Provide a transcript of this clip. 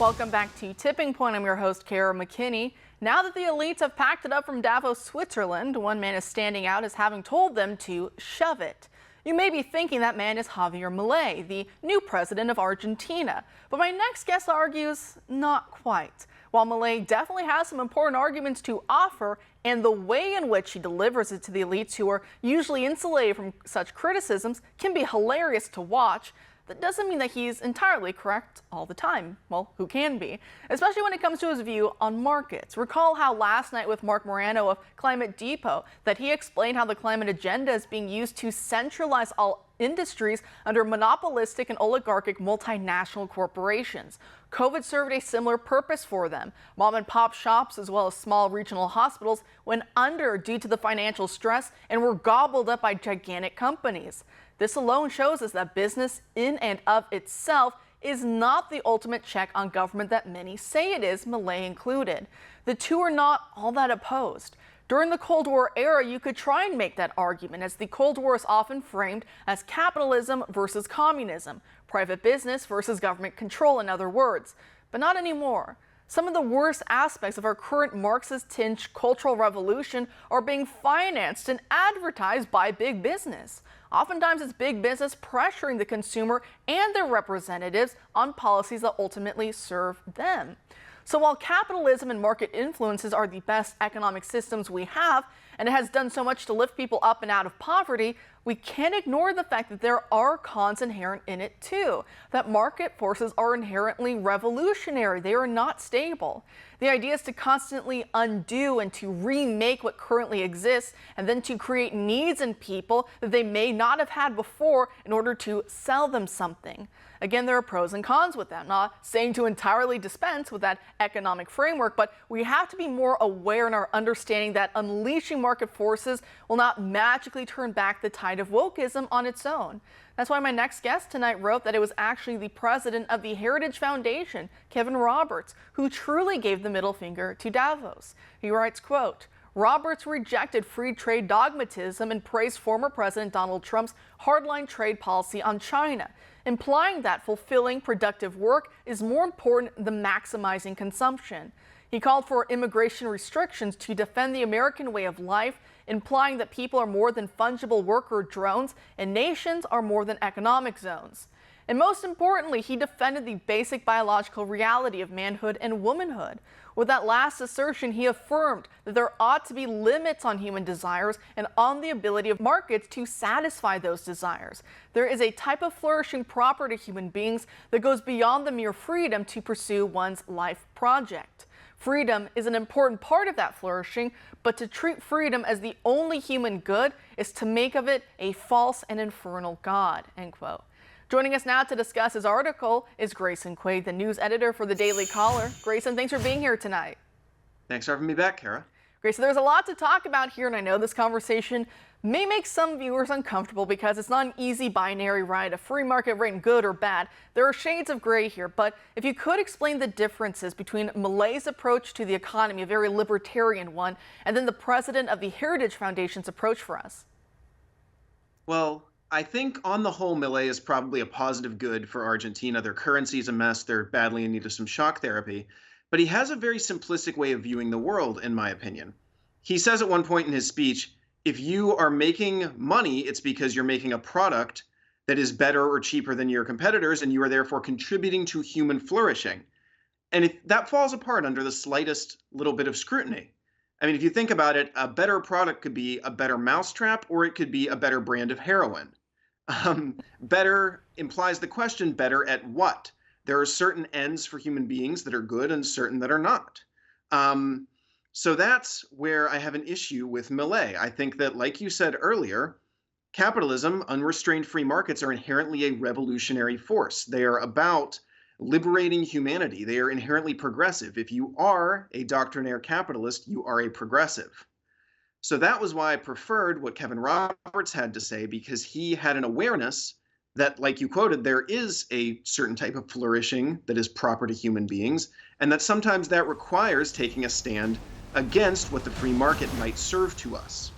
Welcome back to Tipping Point. I'm your host, Kara McKinney. Now that the elites have packed it up from Davos, Switzerland, one man is standing out as having told them to shove it. You may be thinking that man is Javier Milei, the new president of Argentina. But my next guest argues not quite. While Milei definitely has some important arguments to offer, and the way in which he delivers it to the elites who are usually insulated from such criticisms can be hilarious to watch, that doesn't mean that he's entirely correct all the time. Well, who can be? Especially when it comes to his view on markets. Recall how last night with Mark Morano of Climate Depot that he explained how the climate agenda is being used to centralize all industries under monopolistic and oligarchic multinational corporations. COVID served a similar purpose for them. Mom and pop shops as well as small regional hospitals went under due to the financial stress and were gobbled up by gigantic companies. This alone shows us that business in and of itself is not the ultimate check on government that many say it is, Milei included. The two are not all that opposed. During the Cold War era, you could try and make that argument, as the Cold War is often framed as capitalism versus communism, private business versus government control, in other words. But not anymore. Some of the worst aspects of our current Marxist-tinged cultural revolution are being financed and advertised by big business. Oftentimes, it's big business pressuring the consumer and their representatives on policies that ultimately serve them. So while capitalism and market influences are the best economic systems we have, and it has done so much to lift people up and out of poverty, we can't ignore the fact that there are cons inherent in it too. That market forces are inherently revolutionary. They are not stable. The idea is to constantly undo and to remake what currently exists, and then to create needs in people that they may not have had before in order to sell them something. Again, there are pros and cons with that. I'm not saying to entirely dispense with that economic framework, but we have to be more aware in our understanding that unleashing market forces will not magically turn back the tide of wokeism on its own. That's why my next guest tonight wrote that it was actually the president of the Heritage Foundation, Kevin Roberts, who truly gave the middle finger to Davos. He writes, quote, Roberts rejected free trade dogmatism and praised former President Donald Trump's hardline trade policy on China, implying that fulfilling productive work is more important than maximizing consumption. He called for immigration restrictions to defend the American way of life, implying that people are more than fungible worker drones and nations are more than economic zones. And most importantly, he defended the basic biological reality of manhood and womanhood. With that last assertion, he affirmed that there ought to be limits on human desires and on the ability of markets to satisfy those desires. There is a type of flourishing proper to human beings that goes beyond the mere freedom to pursue one's life project. Freedom is an important part of that flourishing, but to treat freedom as the only human good is to make of it a false and infernal god, end quote. Joining us now to discuss his article is Grayson Quay, the news editor for the Daily Caller. Grayson, thanks for being here tonight. Thanks for having me back, Kara. Grayson, there's a lot to talk about here, and I know this conversation may make some viewers uncomfortable because it's not an easy binary, right? A free market rating good or bad. There are shades of gray here, but if you could explain the differences between Milei's approach to the economy, a very libertarian one, and then the president of the Heritage Foundation's approach for us. Well, I think on the whole, Milei is probably a positive good for Argentina. Their currency is a mess. They're badly in need of some shock therapy. But he has a very simplistic way of viewing the world, in my opinion. He says at one point in his speech, if you are making money, it's because you're making a product that is better or cheaper than your competitors, and you are therefore contributing to human flourishing. And if that falls apart under the slightest little bit of scrutiny. I mean, if you think about it, a better product could be a better mousetrap, or it could be a better brand of heroin. Better implies the question, better at what? There are certain ends for human beings that are good and certain that are not. So that's where I have an issue with Milei. I think that, like you said earlier, capitalism, unrestrained free markets are inherently a revolutionary force. They are about liberating humanity. They are inherently progressive. If you are a doctrinaire capitalist, you are a progressive. So that was why I preferred what Kevin Roberts had to say, because he had an awareness that, like you quoted, there is a certain type of flourishing that is proper to human beings, and that sometimes that requires taking a stand against what the free market might serve to us.